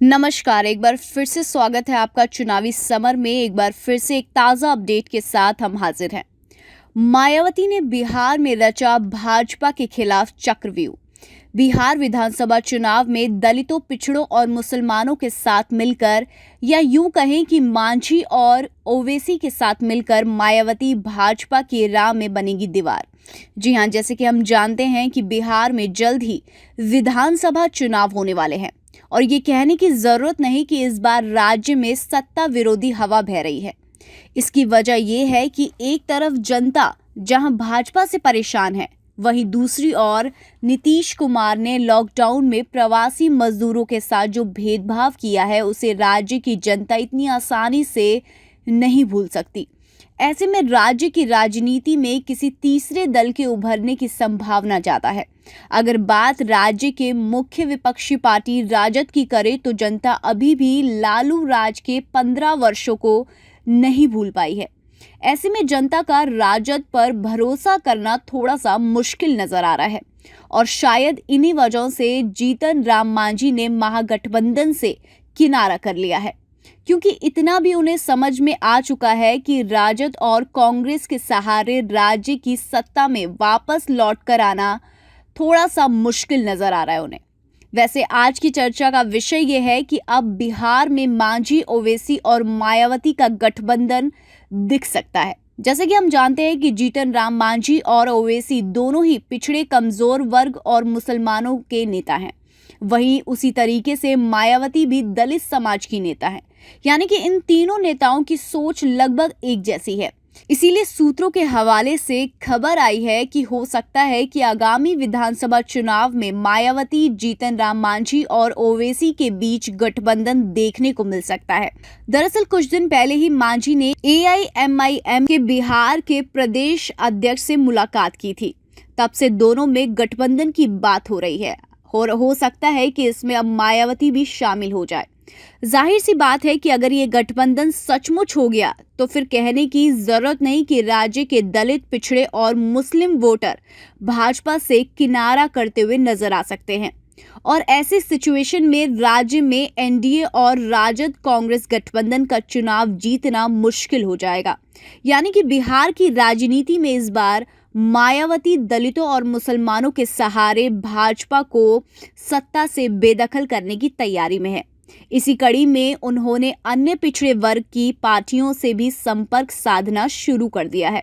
नमस्कार, एक बार फिर से स्वागत है आपका चुनावी समर में। एक बार फिर से एक ताज़ा अपडेट के साथ हम हाजिर हैं। मायावती ने बिहार में रचा भाजपा के खिलाफ चक्रव्यूह। बिहार विधानसभा चुनाव में दलितों, पिछड़ों और मुसलमानों के साथ मिलकर, या यूं कहें कि मांझी और ओवैसी के साथ मिलकर मायावती भाजपा की राह में बनेगी दीवार। जी हां, जैसे कि हम जानते हैं कि बिहार में जल्द ही विधानसभा चुनाव होने वाले हैं और ये कहने की जरूरत नहीं कि इस बार राज्य में सत्ता विरोधी हवा बह रही है। इसकी वजह यह है कि एक तरफ जनता जहां भाजपा से परेशान है, वहीं दूसरी ओर नीतीश कुमार ने लॉकडाउन में प्रवासी मजदूरों के साथ जो भेदभाव किया है, उसे राज्य की जनता इतनी आसानी से नहीं भूल सकती। ऐसे में राज्य की राजनीति में किसी तीसरे दल के उभरने की संभावना ज्यादा है। अगर बात राज्य के मुख्य विपक्षी पार्टी राजद की करे तो जनता अभी भी लालू राज के 15 वर्षों को नहीं भूल पाई है। ऐसे में जनता का राजद पर भरोसा करना थोड़ा सा मुश्किल नजर आ रहा है और शायद इन्हीं वजहों से जीतन राम मांझी ने महागठबंधन से किनारा कर लिया है, क्योंकि इतना भी उन्हें समझ में आ चुका है कि राजद और कांग्रेस के सहारे राज्य की सत्ता में वापस लौट कर आना थोड़ा सा मुश्किल नजर आ रहा है उन्हें। वैसे आज की चर्चा का विषय यह है कि अब बिहार में मांझी, ओवैसी और मायावती का गठबंधन दिख सकता है। जैसे कि हम जानते हैं कि जीतन राम मांझी और ओवैसी दोनों ही पिछड़े, कमजोर वर्ग और मुसलमानों के नेता हैं। वहीं उसी तरीके से मायावती भी दलित समाज की नेता है, यानी कि इन तीनों नेताओं की सोच लगभग एक जैसी है। इसीलिए सूत्रों के हवाले से खबर आई है कि हो सकता है कि आगामी विधानसभा चुनाव में मायावती, जीतन राम मांझी और ओवैसी के बीच गठबंधन देखने को मिल सकता है। दरअसल कुछ दिन पहले ही मांझी ने AIMIM के बिहार के प्रदेश अध्यक्ष से मुलाकात की थी। तब से दोनों में गठबंधन की बात हो रही है और हो सकता है कि इसमें अब मायावती भी शामिल हो जाए। जाहिर सी बात है कि अगर ये गठबंधन सचमुच हो गया तो फिर कहने की जरूरत नहीं कि राज्य के दलित, पिछड़े और मुस्लिम वोटर भाजपा से किनारा करते हुए नजर आ सकते हैं और ऐसी सिचुएशन में राज्य में NDA और राजद कांग्रेस गठबंधन का चुनाव जीतना मुश्किल हो जाएगा। यानी कि बिहार की राजनीति में इस बार मायावती दलितों और मुसलमानों के सहारे भाजपा को सत्ता से बेदखल करने की तैयारी में है। इसी कड़ी में उन्होंने अन्य पिछड़े वर्ग की पार्टियों से भी संपर्क साधना शुरू कर दिया है।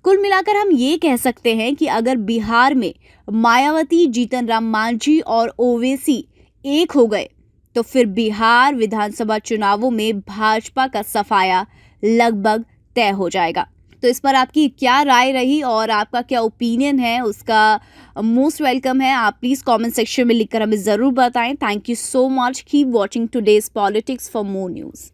कुल मिलाकर हम ये कह सकते हैं कि अगर बिहार में मायावती, जीतन राम मांझी और ओवैसी एक हो गए तो फिर बिहार विधानसभा चुनावों में भाजपा का सफाया लगभग तय हो जाएगा। तो इस पर आपकी क्या राय रही और आपका क्या ओपिनियन है, उसका मोस्ट वेलकम है। आप प्लीज़ कमेंट सेक्शन में लिखकर हमें ज़रूर बताएं। Thank you so much. Keep watching today's politics for more news.